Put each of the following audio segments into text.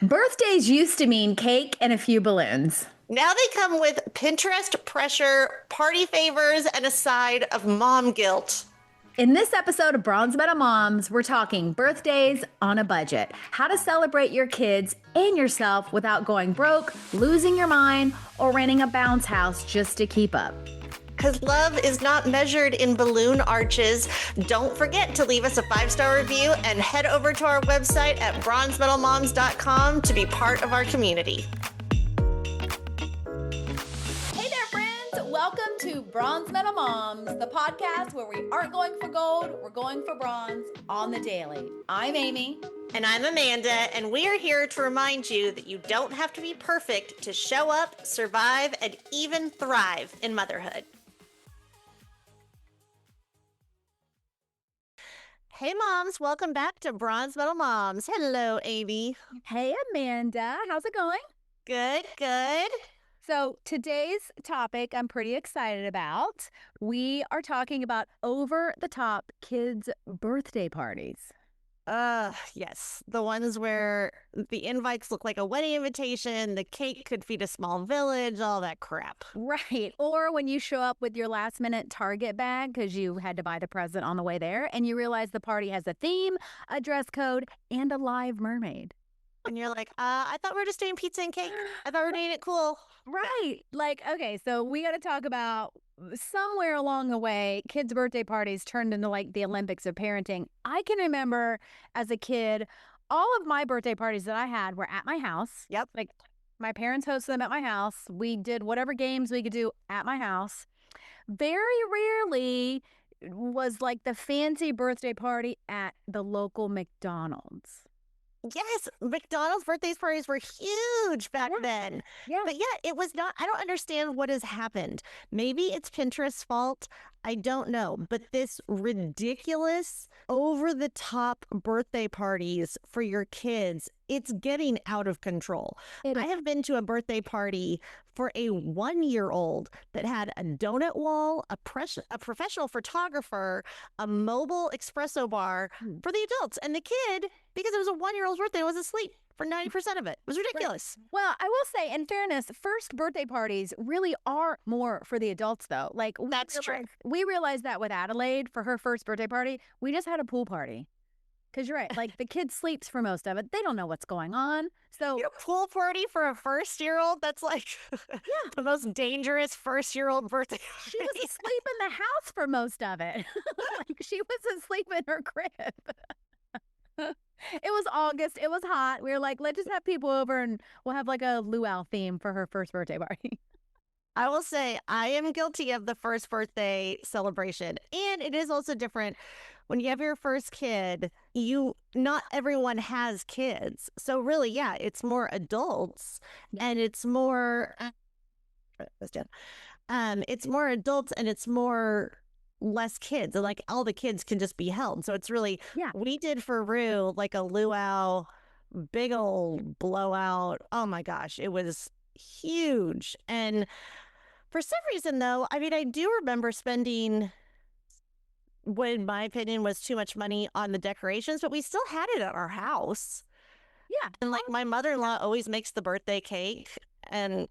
Birthdays used to mean cake and a few balloons. Now they come with Pinterest pressure, party favors, and a side of mom guilt. In this episode of Bronze Medal Moms, we're talking birthdays on a budget, how to celebrate your kids and yourself without going broke, losing your mind, or renting a bounce house just to keep up. Because love is not measured in balloon arches. Don't forget to leave us a 5-star review and head over to our website at bronzemedalmoms.com to be part of our community. Hey there, friends. Welcome to Bronze Medal Moms, the podcast where we aren't going for gold, we're going for bronze on the daily. I'm Amy. And I'm Amanda, and we are here to remind you that you don't have to be perfect to show up, survive, and even thrive in motherhood. Hey moms, welcome back to Bronze Medal Moms. Hello, Amy. Hey, Amanda. How's it going? Good, good. So today's topic I'm pretty excited about. We are talking about over-the-top kids' birthday parties. Yes. The ones where the invites look like a wedding invitation, the cake could feed a small village, all that crap. Right. Or when you show up with your last-minute Target bag because you had to buy the present on the way there and you realize the party has a theme, a dress code, and a live mermaid. And you're like, I thought we were just doing pizza and cake. I thought we were doing it cool. Right. Like, okay, so we got to talk about somewhere along the way, kids' birthday parties turned into like the Olympics of parenting. I can remember as a kid, all of my birthday parties that I had were at my house. Yep. Like my parents hosted them at my house. We did whatever games we could do at my house. Very rarely was like the fancy birthday party at the local McDonald's. Yes, McDonald's birthday parties were huge back then. Yeah. But yeah, it was not, I don't understand what has happened. Maybe it's Pinterest's fault. I don't know. But this ridiculous, over the top birthday parties for your kids, it's getting out of control. I have been to a birthday party for a 1-year-old that had a donut wall, a professional photographer, a mobile espresso bar for the adults. And the kid, because it was a 1-year-old's birthday, was asleep for 90% of it. It was ridiculous. Right. Well, I will say, in fairness, first birthday parties really are more for the adults, though. Like That's true. We realized that with Adelaide for her first birthday party, we just had a pool party. Because you're right, like the kid sleeps for most of it. They don't know what's going on. So, Pool party for a first-year-old? That's like the most dangerous first-year-old birthday. She was asleep in the house for most of it. Like she was asleep in her crib. It was August. It was hot. We were like, let's just have people over and we'll have like a luau theme for her first birthday party. I will say I am guilty of the first birthday celebration. And it is also different when you have your first kid. Not everyone has kids. So really, yeah, it's more adults and it's more it's more adults and it's more less kids. And like all the kids can just be held. So it's really, we did for Rue like a luau, big old blowout. Oh my gosh, it was huge. And for some reason, though, I mean, I do remember spending what, in my opinion, was too much money on the decorations, but we still had it at our house. Yeah. And like my mother-in-law always makes the birthday cake. And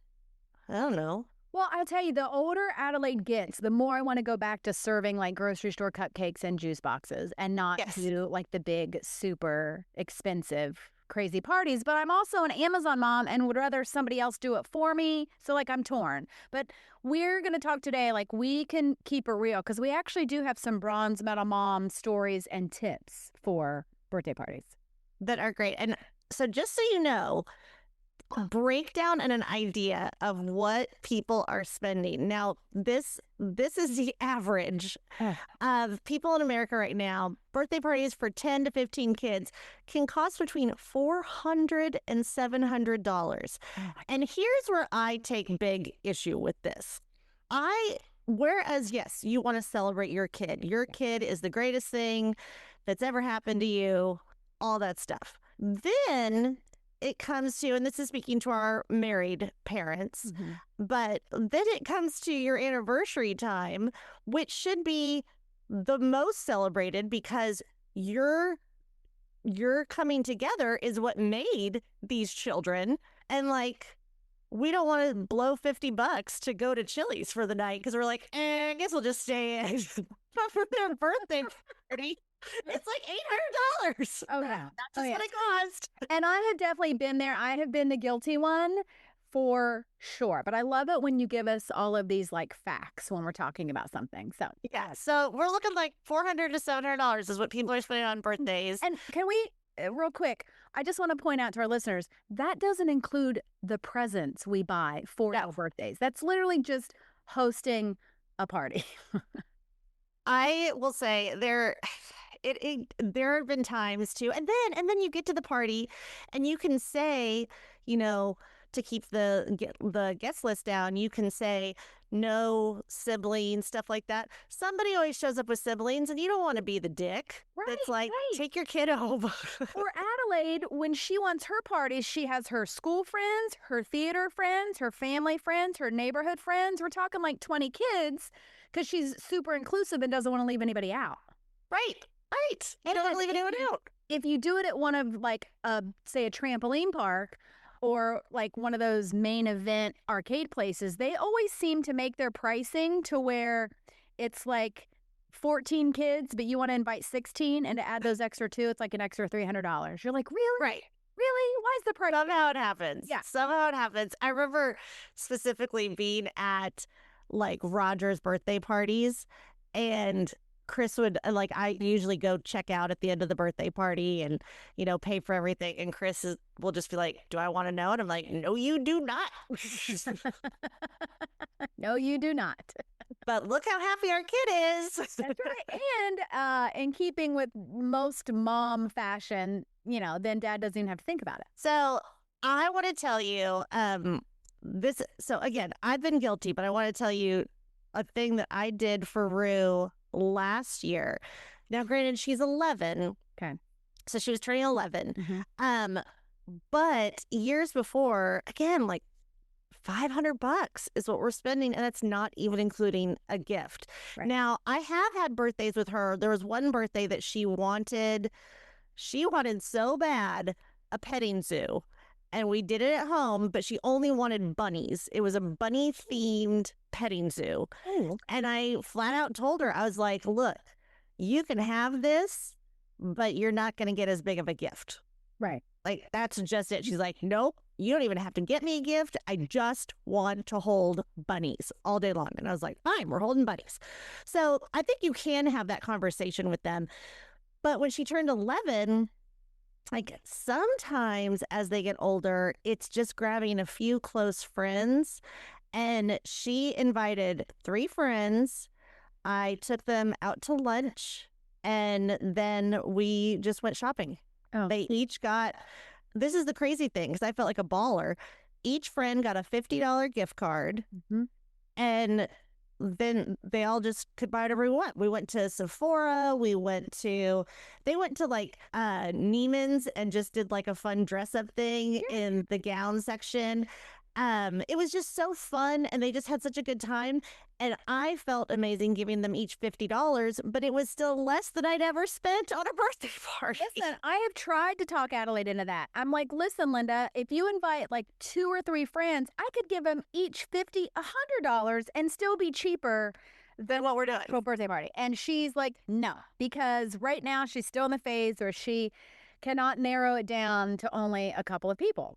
I don't know. Well, I'll tell you, the older Adelaide gets, the more I want to go back to serving like grocery store cupcakes and juice boxes and not do like the big, super expensive crazy parties. But I'm also an Amazon mom and would rather somebody else do it for me. So like I'm torn. But we're going to talk today like we can keep it real because we actually do have some Bronze Medal Mom stories and tips for birthday parties that are great. And so just so you know, breakdown and an idea of what people are spending. Now, this is the average of people in America right now. Birthday parties for 10 to 15 kids can cost between $400 and $700. And here's where I take big issue with this. Whereas, yes, you want to celebrate your kid. Your kid is the greatest thing that's ever happened to you, all that stuff. Then it comes to, and this is speaking to our married parents, but then it comes to your anniversary time, which should be the most celebrated because you're your coming together is what made these children. And like, we don't want to blow $50 to go to Chili's for the night because we're like, I guess we'll just stay for their birthday party. It's like $800. Oh, yeah. That's just what it cost. And I have definitely been there. I have been the guilty one for sure. But I love it when you give us all of these like facts when we're talking about something. So, yeah. So we're looking like $400 to $700 is what people are spending on birthdays. And can we, real quick, I just want to point out to our listeners, that doesn't include the presents we buy for our birthdays. That's literally just hosting a party. I will say there have been times too, and then you get to the party and you can say, you know, to keep the guest list down, you can say no siblings, stuff like that. Somebody always shows up with siblings and you don't want to be the dick. Right, that's like, take your kid home. Or Adelaide, when she wants her parties, she has her school friends, her theater friends, her family friends, her neighborhood friends. We're talking like 20 kids because she's super inclusive and doesn't want to leave anybody out. Right. You don't want to leave anyone out. If you do it at one of like, say a trampoline park or like one of those main event arcade places, they always seem to make their pricing to where it's like 14 kids, but you want to invite 16, and to add those extra two, it's like an extra $300. You're like, really? Right. Really? Why is the price? Somehow it happens. Yeah. Somehow it happens. I remember specifically being at like Roger's birthday parties, and Chris would like, I usually go check out at the end of the birthday party and, you know, pay for everything. And Chris will just be like, do I want to know? And I'm like, no, you do not. No, you do not. But look how happy our kid is. That's right. And in keeping with most mom fashion, you know, then dad doesn't even have to think about it. So I want to tell you this. So again, I've been guilty, but I want to tell you a thing that I did for Rue last year. Now, granted, she's 11. Okay. So she was turning 11. Mm-hmm. But years before, again, like $500 is what we're spending, and that's not even including a gift. Right. Now, I have had birthdays with her. There was one birthday that she wanted so bad a petting zoo. And we did it at home, but she only wanted bunnies. It was a bunny themed petting zoo. Oh. And I flat out told her, I was like, look, you can have this, but you're not going to get as big of a gift. Right. Like, that's just it. She's like, nope, you don't even have to get me a gift. I just want to hold bunnies all day long. And I was like, fine, we're holding bunnies. So I think you can have that conversation with them. But when she turned 11, like sometimes as they get older, it's just grabbing a few close friends. And she invited 3 friends. I took them out to lunch, and then we just went shopping. Oh. They each got, this is the crazy thing, because I felt like a baller. Each friend got a $50 gift card. Mm-hmm. And then they all just could buy whatever we want. We went to Sephora. They went to like Neiman's and just did like a fun dress up thing in the gown section. It was just so fun, and they just had such a good time. And I felt amazing giving them each $50, but it was still less than I'd ever spent on a birthday party. Listen, I have tried to talk Adelaide into that. I'm like, listen, Linda, if you invite like 2 or 3 friends, I could give them each $100 and still be cheaper than what we're doing for a birthday party. And she's like, no, because right now she's still in the phase where she cannot narrow it down to only a couple of people.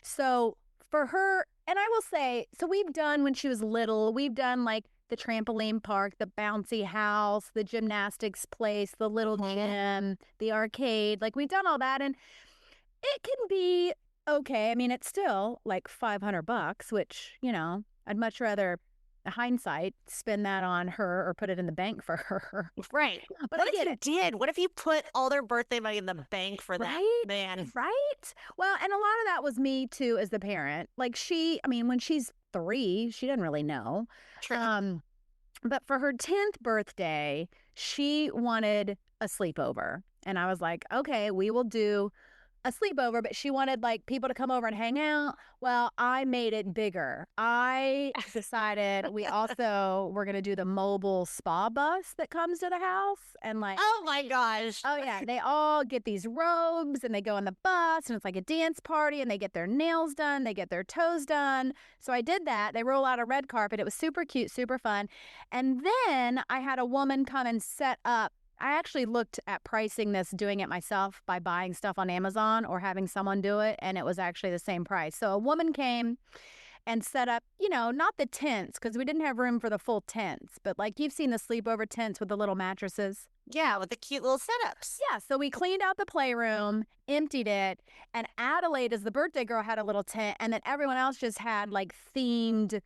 So for her, and I will say, so we've done when she was little, we've done like the trampoline park, the bouncy house, the gymnastics place, the little gym, the arcade. Like we've done all that, and it can be okay. I mean, it's still like $500, which, you know, I'd much rather, hindsight, spend that on her or put it in the bank for her. Right. But what if you did? What if you put all their birthday money in the bank for that, man? Right? Well, and a lot of that was me too as the parent. Like when she's 3, she doesn't really know. True. But for her 10th birthday, she wanted a sleepover. And I was like, okay, we will do a sleepover, but she wanted like people to come over and hang out. Well, I made it bigger. I decided we also were going to do the mobile spa bus that comes to the house. And like, Oh my gosh. oh yeah, they all get these robes and they go on the bus and it's like a dance party and they get their nails done, they get their toes done. So I did that. They roll out a red carpet. It was super cute, super fun. And then I had a woman come and set up. I actually looked at pricing this, doing it myself by buying stuff on Amazon or having someone do it, and it was actually the same price. So a woman came and set up, not the tents because we didn't have room for the full tents, but like you've seen the sleepover tents with the little mattresses. Yeah, with the cute little setups. Yeah, so we cleaned out the playroom, emptied it, and Adelaide, as the birthday girl, had a little tent, and then everyone else just had like themed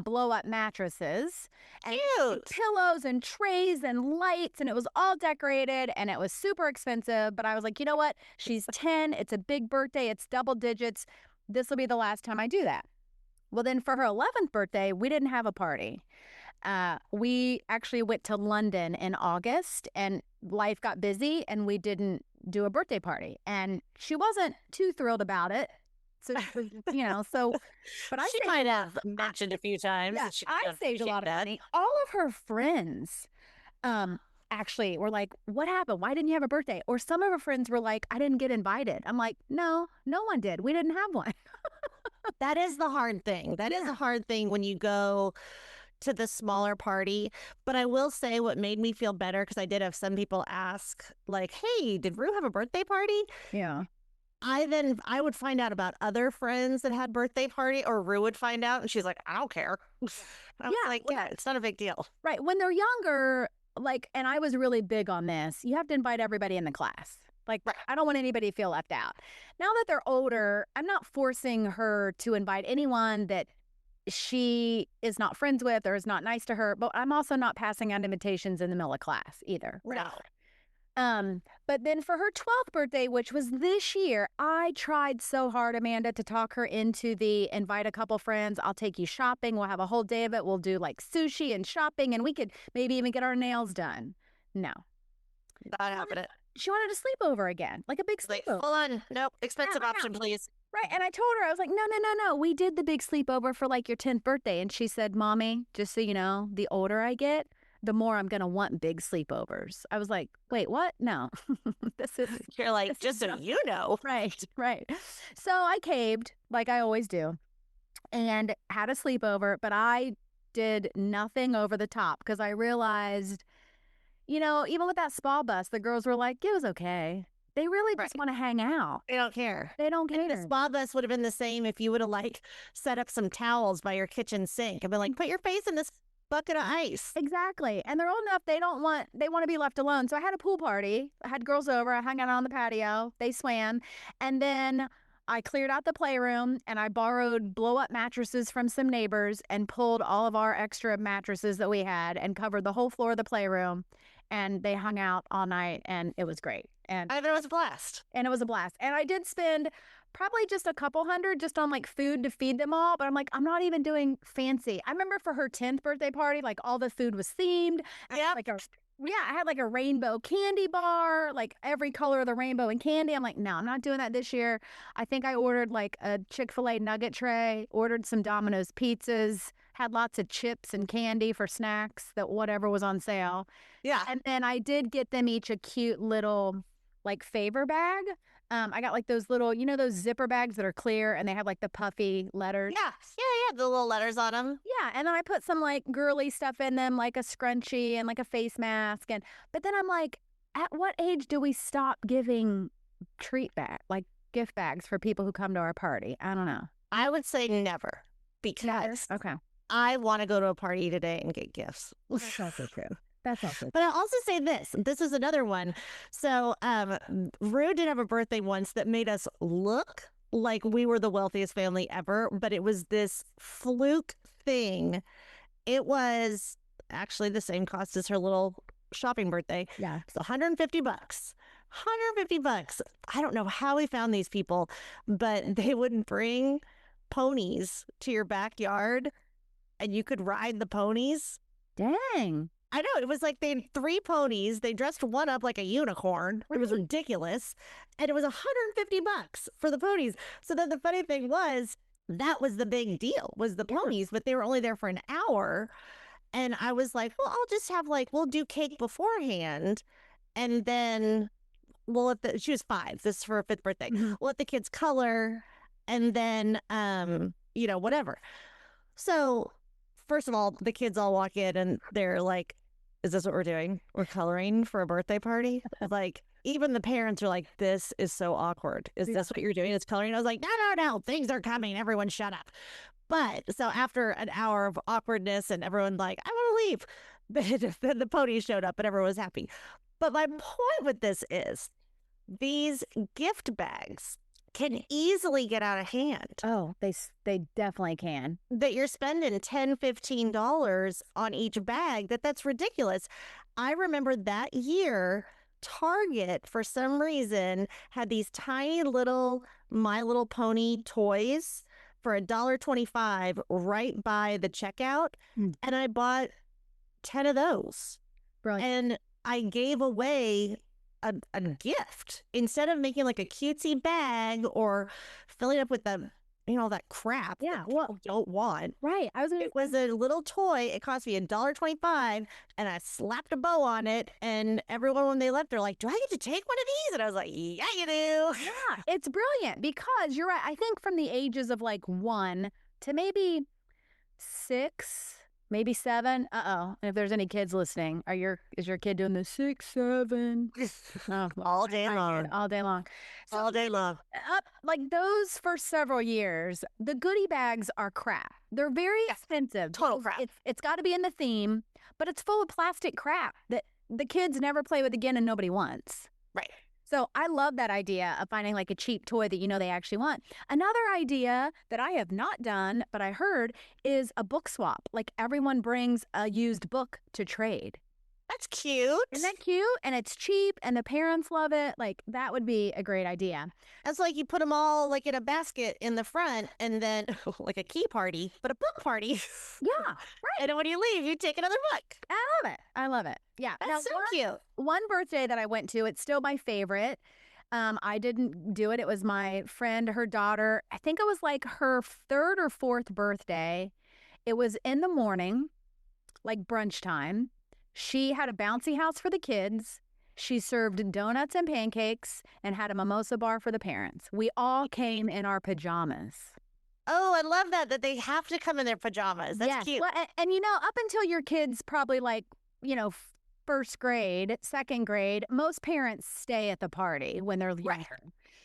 blow up mattresses and Cute. pillows and trays and lights, and it was all decorated and it was super expensive. But I was like, you know what? She's 10. It's a big birthday. It's double digits. This will be the last time I do that. Well, then for her 11th birthday, we didn't have a party. We actually went to London in August and life got busy and we didn't do a birthday party. And she wasn't too thrilled about it. So, but She might have mentioned a few times. Yeah, I saved a lot of money. All of her friends actually were like, what happened? Why didn't you have a birthday? Or some of her friends were like, I didn't get invited. I'm like, no one did. We didn't have one. That is the hard thing. That is a hard thing when you go to the smaller party. But I will say what made me feel better, because I did have some people ask, like, hey, did Rue have a birthday party? Yeah. I would find out about other friends that had birthday party, or Rue would find out and she's like, I don't care. I was like, yeah, it's not a big deal. Right. When they're younger, like, and I was really big on this, you have to invite everybody in the class. Like, I don't want anybody to feel left out. Now that they're older, I'm not forcing her to invite anyone that she is not friends with or is not nice to her, but I'm also not passing out invitations in the middle of class either. No. But then for her 12th birthday, which was this year, I tried so hard, Amanda, to talk her into the invite a couple friends. I'll take you shopping. We'll have a whole day of it. We'll do like sushi and shopping, and we could maybe even get our nails done. No. Not happening. She wanted to sleep over again, like a big sleepover. Hold on. Nope. Expensive option, please. Right. And I told her, I was like, no. We did the big sleepover for like your 10th birthday. And she said, Mommy, just so you know, the older I get, the more I'm going to want big sleepovers. I was like, wait, what? No. You're like, just so you know. Right. So I caved like I always do and had a sleepover, but I did nothing over the top because I realized, even with that spa bus, the girls were like, it was okay. They really just want to hang out. They don't care. They don't care. And the spa bus would have been the same if you would have like set up some towels by your kitchen sink and been like, put your face in this bucket of ice. Exactly. And they're old enough, they want to be left alone. So I had a pool party. I had girls over. I hung out on the patio. They swam. And then I cleared out the playroom and I borrowed blow-up mattresses from some neighbors and pulled all of our extra mattresses that we had and covered the whole floor of the playroom. And they hung out all night and it was great. And it was a blast. And it was a blast. And I did spend probably just a couple hundred just on like food to feed them all. But I'm like, I'm not even doing fancy. I remember for her 10th birthday party, like all the food was themed. Yeah. I had like a rainbow candy bar, like every color of the rainbow and candy. I'm like, no, I'm not doing that this year. I think I ordered like a Chick-fil-A nugget tray, ordered some Domino's pizzas, had lots of chips and candy for snacks, that whatever was on sale. Yeah. And then I did get them each a cute little like favor bag. I got like those little, those zipper bags that are clear and they have like the puffy letters. Yeah. The little letters on them. Yeah. And then I put some like girly stuff in them, like a scrunchie and like a face mask. But then I'm like, at what age do we stop giving like gift bags for people who come to our party? I don't know. I would say never, because okay, I want to go to a party today and get gifts. That's also true. But I'll also say this. This is another one. So Rue did have a birthday once that made us look like we were the wealthiest family ever, but it was this fluke thing. It was actually the same cost as her little shopping birthday. Yeah. It's $150. $150. I don't know how we found these people, but they wouldn't bring ponies to your backyard and you could ride the ponies. Dang. I know. It was like they had 3 ponies. They dressed one up like a unicorn. It was ridiculous. And it was $150 for the ponies. So then the funny thing was, that was the big deal, was the ponies, but they were only there for an hour. And I was like, well, I'll just have we'll do cake beforehand. And then we'll let she was 5. This is for her 5th birthday. We'll let the kids color and then, whatever. So first of all, the kids all walk in and they're like, is this what we're doing? We're coloring for a birthday party? Even the parents are like, this is so awkward. Is this what you're doing? It's coloring? I was like, no. Things are coming. Everyone shut up. But so after an hour of awkwardness and everyone I want to leave, then the ponies showed up and everyone was happy. But my point with this is these gift bags can easily get out of hand. Oh, they definitely can. That you're spending $10, $15 on each bag. That's ridiculous. I remember that year, Target, for some reason, had these tiny little My Little Pony toys for $1.25 right by the checkout. And I bought 10 of those. Brilliant. And I gave away a gift instead of making a cutesy bag or filling up with that crap that people don't want. Right. It was a little toy. It cost me $1.25 and I slapped a bow on it. And everyone, when they left, they're like, do I get to take one of these? And I was like, yeah, you do. Yeah, it's brilliant because you're right. I think from the ages of 1 to maybe 6, maybe 7. And if there's any kids listening, is your kid doing the 6, 7? Oh, all day long. All day long. So, all day long. Those first several years, the goodie bags are crap. They're very expensive. Total crap. It's got to be in the theme, but it's full of plastic crap that the kids never play with again and nobody wants. Right. So I love that idea of finding a cheap toy that they actually want. Another idea that I have not done, but I heard, is a book swap. Everyone brings a used book to trade. That's cute. Isn't that cute? And it's cheap and the parents love it. That would be a great idea. It's you put them all in a basket in the front and then a key party, but a book party. Yeah, right. And then when you leave, you take another book. I love it. Yeah. That's so cute. One birthday that I went to, it's still my favorite. I didn't do it. It was my friend, her daughter. I think it was her 3rd or 4th birthday. It was in the morning, brunch time. She had a bouncy house for the kids. She served donuts and pancakes and had a mimosa bar for the parents. We all came in our pajamas. Oh, I love that they have to come in their pajamas. That's cute. Well, and up until your kids probably 1st grade, 2nd grade, most parents stay at the party when they're younger.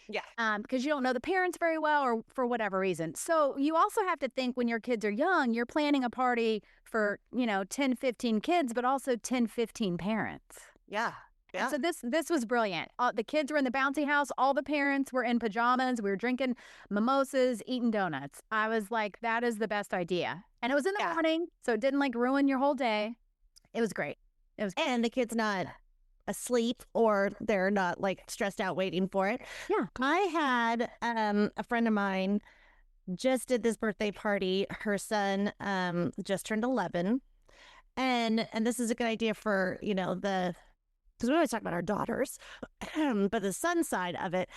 Yeah. Because you don't know the parents very well or for whatever reason. So you also have to think when your kids are young, you're planning a party for, 10, 15 kids, but also 10, 15 parents. Yeah. Yeah. So this was brilliant. The kids were in the bouncy house. All the parents were in pajamas. We were drinking mimosas, eating donuts. I was like, that is the best idea. And it was in the morning, so it didn't ruin your whole day. It was great. And the kid's not asleep or they're not stressed out waiting for it. Yeah. I had a friend of mine just did this birthday party. Her son just turned 11. And this is a good idea for, because we always talk about our daughters, but the son side of it.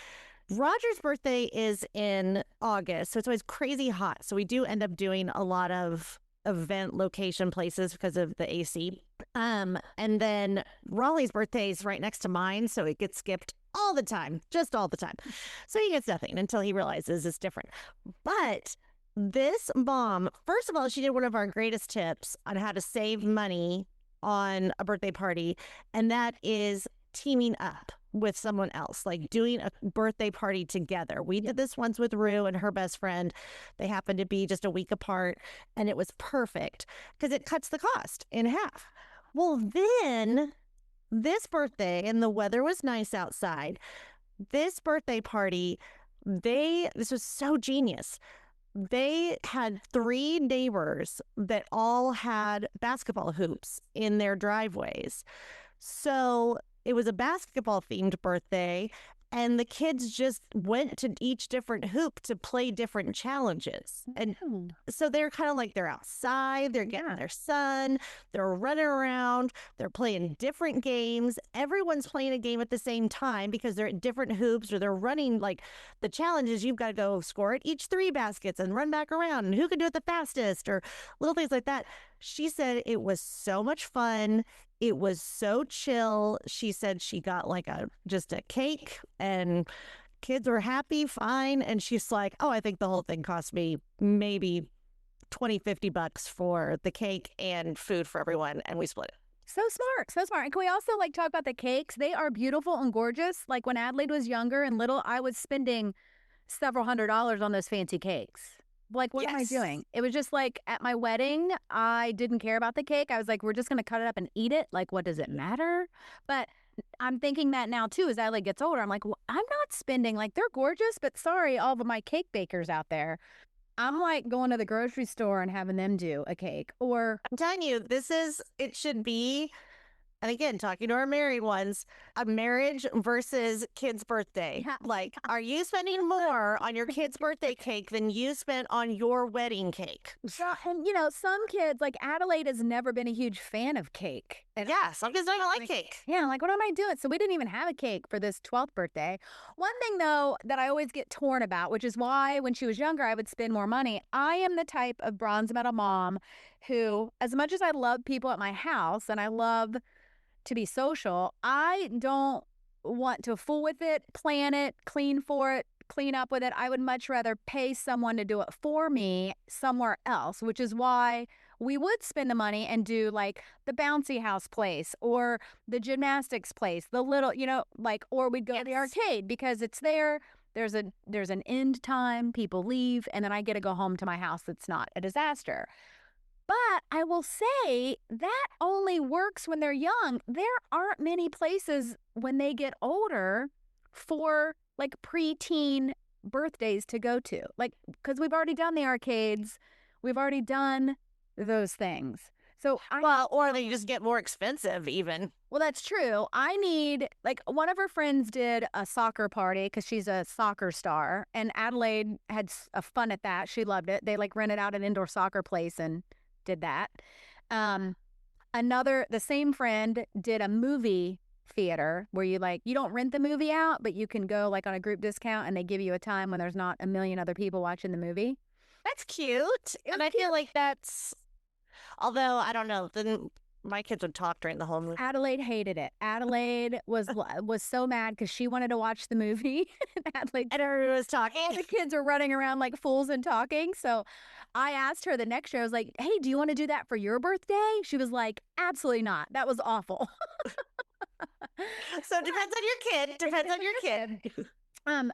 Roger's birthday is in August, so it's always crazy hot. So we do end up doing a lot of event location places because of the AC. And then Raleigh's birthday is right next to mine, so it gets skipped all the time, just all the time. So he gets nothing until he realizes it's different. But this mom, first of all, she did one of our greatest tips on how to save money on a birthday party, and that is teaming up with someone else, doing a birthday party together. We did this once with Rue and her best friend. They happened to be just a week apart, and it was perfect because it cuts the cost in half. Well, then this birthday, and the weather was nice outside, this birthday party, this was so genius. They had 3 neighbors that all had basketball hoops in their driveways. So it was a basketball themed birthday, and the kids just went to each different hoop to play different challenges. And so they're kind of like they're outside, they're getting their sun, they're running around, they're playing different games. Everyone's playing a game at the same time because they're at different hoops or they're running. Like the challenge is you've got to go score at each 3 baskets and run back around and who can do it the fastest or little things like that. She said it was so much fun. It was so chill. She said she got like just a cake and kids were happy, fine. And she's like, oh, I think the whole thing cost me maybe $20-50 for the cake and food for everyone. And we split it. So smart, so smart. And can we also like talk about the cakes? They are beautiful and gorgeous. Like when Adelaide was younger and little, I was spending several $100s on those fancy cakes. Like, what am I doing? It was just like at my wedding, I didn't care about the cake. I was like, we're just going to cut it up and eat it. Like, what does it matter? But I'm thinking that now, too, as Adelaide gets older. I'm like, well, I'm not spending, like, they're gorgeous, but sorry, all of my cake bakers out there. I'm like going to the grocery store and having them do a cake. Or I'm telling you, it should be. And again, talking to our married ones, a marriage versus kid's birthday. Yeah. Like, are you spending more on your kid's birthday cake than you spent on your wedding cake? And, you know, some kids, like Adelaide has never been a huge fan of cake. And yeah, some kids don't even like cake. Yeah, like, what am I doing? So we didn't even have a cake for this 12th birthday. One thing, though, that I always get torn about, which is why when she was younger, I would spend more money. I am the type of bronze medal mom who, as much as I love people at my house and I love to be social, I don't want to fool with it, plan it, clean for it, clean up with it. I would much rather pay someone to do it for me somewhere else, which is why we would spend the money and do like the bouncy house place or the gymnastics place, the little, you know, like, or we'd go to the arcade because it's there. There's an end time, people leave, and then I get to go home to my house that's not a disaster. But I will say that only works when they're young. There aren't many places when they get older for like preteen birthdays to go to. Like, because we've already done the arcades. We've already done those things. So or they just get more expensive even. Well, that's true. I need, like, one of her friends did a soccer party because she's a soccer star. And Adelaide had a fun at that. She loved it. They like rented out an indoor soccer place and did that. The same friend did a movie theater where you don't rent the movie out, but you can go like on a group discount and they give you a time when there's not a million other people watching the movie. That's cute. And I feel like that's, although I don't know, then my kids would talk during the whole movie. Adelaide hated it. Adelaide was so mad because she wanted to watch the movie. And everyone was talking. The kids were running around like fools and talking. So I asked her the next year, I was like, hey, do you want to do that for your birthday? She was like, absolutely not. That was awful. So it depends on your kid.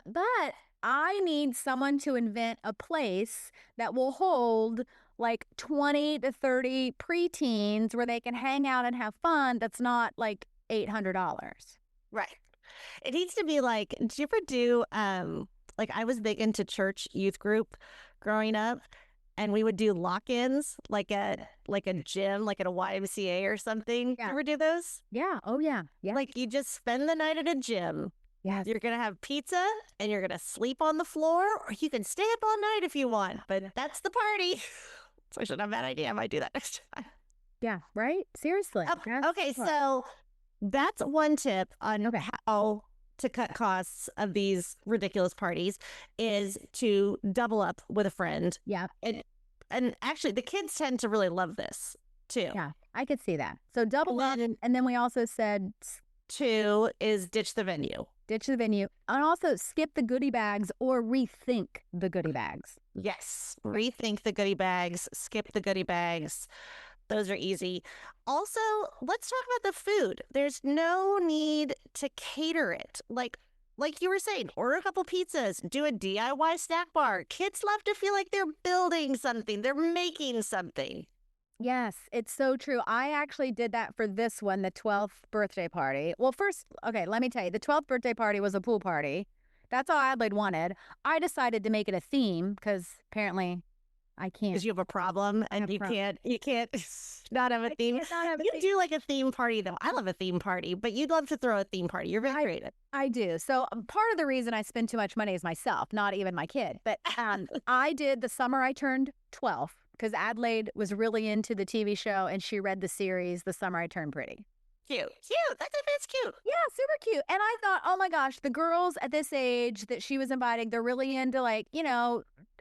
But I need someone to invent a place that will hold like 20 to 30 preteens where they can hang out and have fun. That's not like $800. Right. It needs to be like, did you ever do, like I was big into church youth group growing up, and we would do lock-ins like a gym, like at a YMCA or something. Yeah. You ever do those? Yeah. Oh, yeah. Yeah. Like you just spend the night at a gym. Yes. You're going to have pizza and you're going to sleep on the floor, or you can stay up all night if you want, but that's the party. So I shouldn't have a bad idea. I might do that next time. Yeah, right? Seriously. Okay, so that's one tip on how to cut costs of these ridiculous parties is to double up with a friend. Yeah. And actually, the kids tend to really love this, too. Yeah, I could see that. So double up, and then we also said 2 is ditch the venue. Ditch the venue. And also skip the goodie bags or rethink the goodie bags. Yes. Rethink the goodie bags. Skip the goodie bags. Those are easy. Also, let's talk about the food. There's no need to cater it. Like you were saying, order a couple pizzas, do a DIY snack bar. Kids love to feel like they're building something. They're making something. Yes, it's so true. I actually did that for this one, the 12th birthday party. Well, first, okay, let me tell you, the 12th birthday party was a pool party. That's all Adelaide wanted. I decided to make it a theme because apparently I can't. Because you have a problem and you can't not have a theme. You do like a theme party though. I love a theme party, but you'd love to throw a theme party. You're very creative. I do. So part of the reason I spend too much money is myself, not even my kid. But I did the summer I turned 12 because Adelaide was really into the TV show and she read the series The Summer I Turned Pretty. Cute. That's cute. Yeah, super cute. And I thought, oh my gosh, the girls at this age that she was inviting, they're really into like,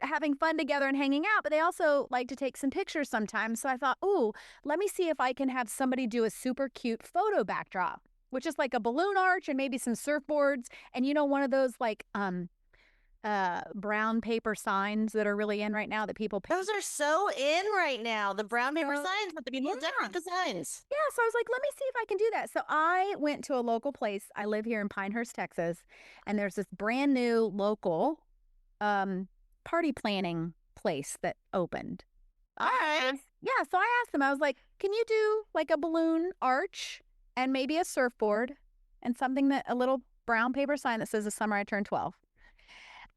having fun together and hanging out, but they also like to take some pictures sometimes. So I thought, ooh, let me see if I can have somebody do a super cute photo backdrop, which is like a balloon arch and maybe some surfboards. And one of those like brown paper signs that are really in right now that people Those are so in right now. The brown paper signs, but the people decorate the signs. Yeah, so I was like, let me see if I can do that. So I went to a local place. I live here in Pinehurst, Texas, and there's this brand new local party planning place that opened. All right. Yeah, so I asked them, I was like, can you do like a balloon arch and maybe a surfboard and a little brown paper sign that says The Summer I Turned 12?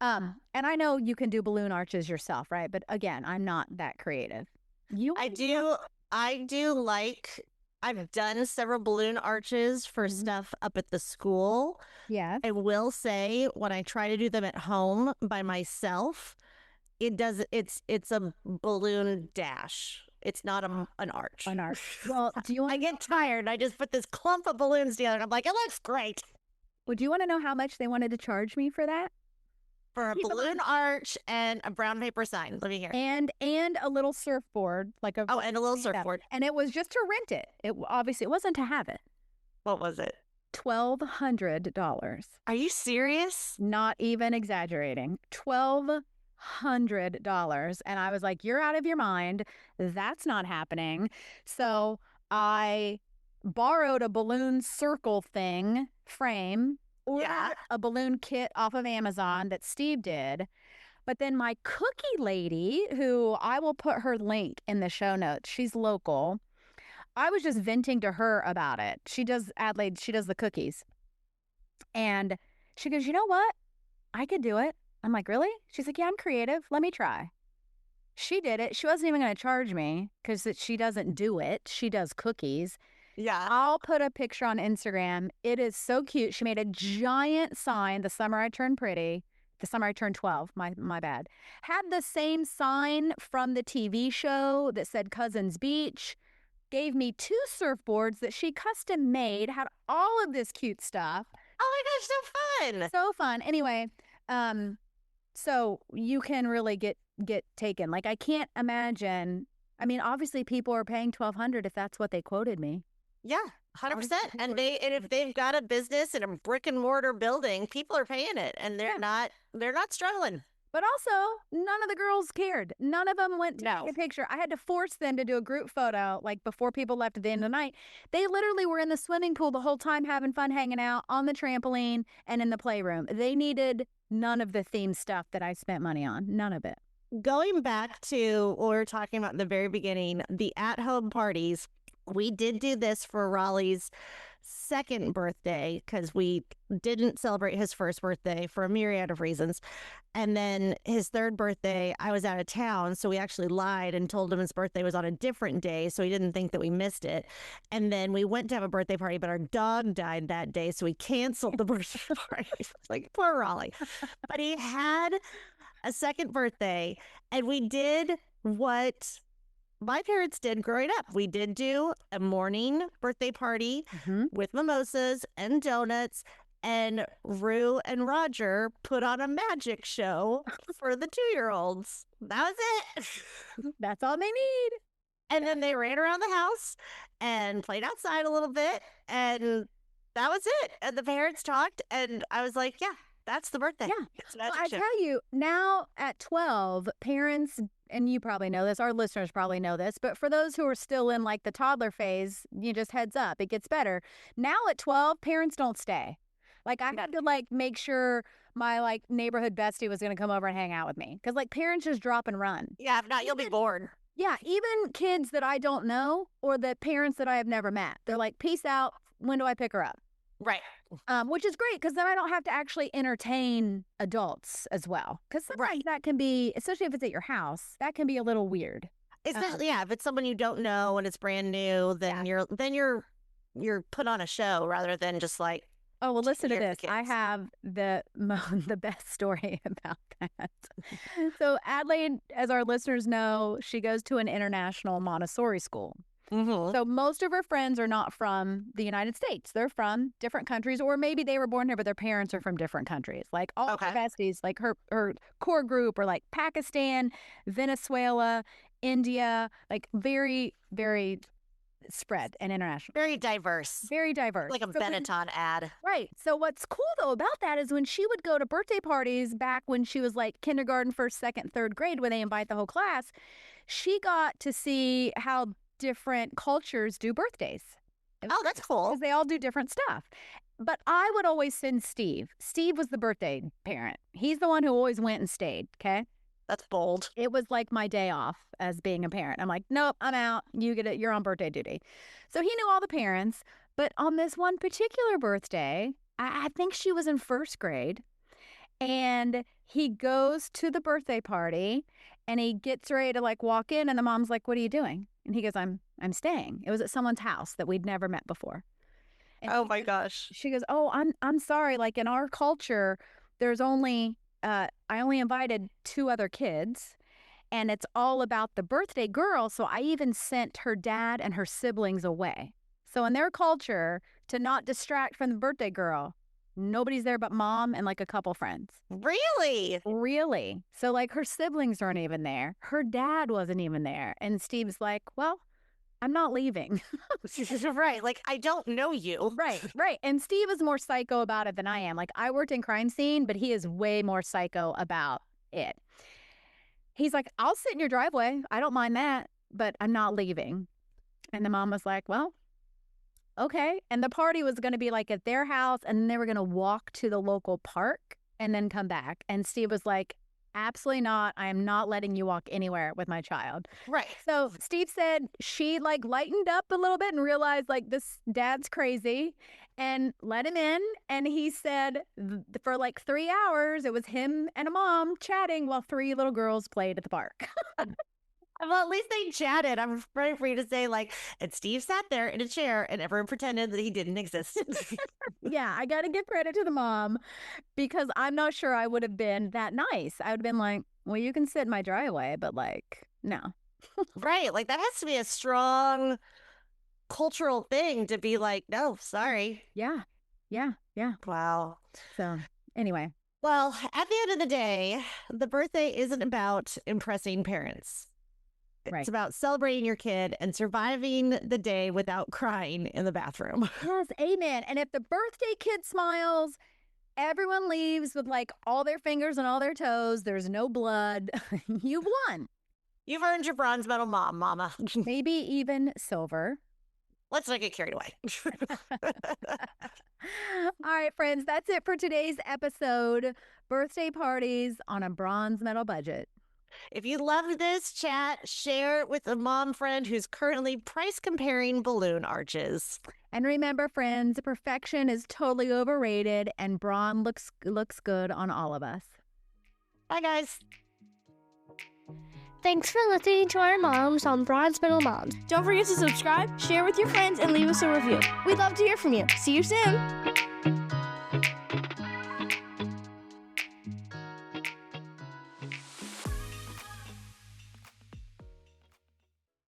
And I know you can do balloon arches yourself, right? But again, I'm not that creative. I do like, I've done several balloon arches for stuff up at the school. Yeah. I will say when I try to do them at home by myself, it's a balloon dash. It's not an arch. An arch. Well, I get tired. I just put this clump of balloons together and I'm like, it looks great. Well, do you want to know how much they wanted to charge me for that? For a balloon arch and a brown paper sign. Let me hear. And a little surfboard, and a little surfboard. And it was just to rent it. It wasn't to have it. What was it? $1,200. Are you serious? Not even exaggerating. $1,200. And I was like, you're out of your mind. That's not happening. So I borrowed a balloon circle frame. Ordered a balloon kit off of Amazon that Steve did. But then my cookie lady, who I will put her link in the show notes, she's local. I was just venting to her about it. She does the cookies. And she goes, you know what? I could do it. I'm like, really? She's like, yeah, I'm creative. Let me try. She did it. She wasn't even going to charge me because she doesn't do it. She does cookies. Yeah. I'll put a picture on Instagram. It is so cute. She made a giant sign, The Summer I Turned Pretty. The Summer I Turned 12, my bad. Had the same sign from the TV show that said Cousins Beach. Gave me 2 surfboards that she custom made. Had all of this cute stuff. Oh my gosh, so fun. So fun. Anyway, so you can really get taken. Like I can't imagine. I mean, obviously people are paying $1,200 if that's what they quoted me. Yeah, 100%. And if they've got a business in a brick and mortar building, people are paying it, and they're not struggling. But also, none of the girls cared. None of them went to take a picture. I had to force them to do a group photo, like before people left at the end of the night. They literally were in the swimming pool the whole time, having fun, hanging out on the trampoline and in the playroom. They needed none of the theme stuff that I spent money on. None of it. Going back to what we were talking about in the very beginning, the at-home parties. We did do this for Raleigh's second birthday because we didn't celebrate his first birthday for a myriad of reasons. And then his third birthday, I was out of town. So we actually lied and told him his birthday was on a different day. So he didn't think that we missed it. And then we went to have a birthday party, but our dog died that day. So we canceled the birthday party. Like, poor Raleigh. But he had a second birthday, and we did what my parents did growing up. We did do a morning birthday party with mimosas and donuts, and Rue and Roger put on a magic show for the 2-year-olds. That was it. That's all they need. And then they ran around the house and played outside a little bit, and that was it. And the parents talked, and I was like, yeah, that's the birthday. Yeah. Well, I tell you, now at 12, parents, and you probably know this, our listeners probably know this, but for those who are still in like the toddler phase, you just heads up, it gets better. Now at 12, parents don't stay. Like I had to like make sure my like neighborhood bestie was going to come over and hang out with me. Because like parents just drop and run. Yeah, if not, you'll be bored. Yeah, even kids that I don't know or the parents that I have never met. They're like, peace out. When do I pick her up? Right. Which is great because then I don't have to actually entertain adults as well. Because sometimes that can be, especially if it's at your house, that can be a little weird. Especially, if it's someone you don't know and it's brand new, then you're put on a show rather than just like. Oh, well, listen to this. I have the best story about that. So Adelaide, as our listeners know, she goes to an international Montessori school. Mm-hmm. So most of her friends are not from the United States. They're from different countries, or maybe they were born here, but their parents are from different countries. Like all her besties, like her core group are like Pakistan, Venezuela, India, like very, very spread and international. Very diverse. Very diverse. Like a Benetton ad. Right. So what's cool, though, about that is when she would go to birthday parties back when she was like kindergarten, first, second, third grade, when they invite the whole class, she got to see how different cultures do birthdays. Oh, that's cool. Because they all do different stuff. But I would always send Steve. Steve was the birthday parent. He's the one who always went and stayed, okay? That's bold. It was like my day off as being a parent. I'm like, nope, I'm out. You get it. You're on birthday duty. So he knew all the parents. But on this one particular birthday, I think she was in first grade. And he goes to the birthday party and he gets ready to like walk in. And the mom's like, what are you doing? And he goes, I'm staying. It was at someone's house that we'd never met before. And oh my gosh. She goes, oh, I'm sorry. Like in our culture, there's only I only invited 2 other kids, and it's all about the birthday girl. So I even sent her dad and her siblings away. So in their culture, to not distract from the birthday girl, nobody's there but mom and like a couple friends. Really? Really. So like her siblings aren't even there. Her dad wasn't even there. And Steve's like, well, I'm not leaving. Right. Like, I don't know you. Right. And Steve is more psycho about it than I am. Like, I worked in crime scene, but he is way more psycho about it. He's like, I'll sit in your driveway. I don't mind that, but I'm not leaving. And the mom was like, well, okay. And the party was going to be like at their house, and then they were going to walk to the local park and then come back. And Steve was like, absolutely not. I am not letting you walk anywhere with my child. Right. So Steve said she like lightened up a little bit and realized like this dad's crazy and let him in. And he said for like 3 hours, it was him and a mom chatting while 3 little girls played at the park. Well, at least they chatted. I'm ready for you to say like, and Steve sat there in a chair and everyone pretended that he didn't exist. Yeah, I got to give credit to the mom because I'm not sure I would have been that nice. I would have been like, well, you can sit in my driveway, but like, no. Right. Like that has to be a strong cultural thing to be like, no, sorry. Yeah. Wow. So anyway. Well, at the end of the day, the birthday isn't about impressing parents. It's about celebrating your kid and surviving the day without crying in the bathroom. Yes, amen. And if the birthday kid smiles, everyone leaves with like all their fingers and all their toes. There's no blood. You won. You've earned your bronze medal, mama. Maybe even silver. Let's not get carried away. All right, friends, that's it for today's episode. Birthday parties on a bronze medal budget. If you loved this chat, share it with a mom friend who's currently price comparing balloon arches. And remember, friends, perfection is totally overrated, and brawn looks good on all of us. Bye, guys. Thanks for listening to our moms on Bronze Medal Moms. Don't forget to subscribe, share with your friends, and leave us a review. We'd love to hear from you. See you soon.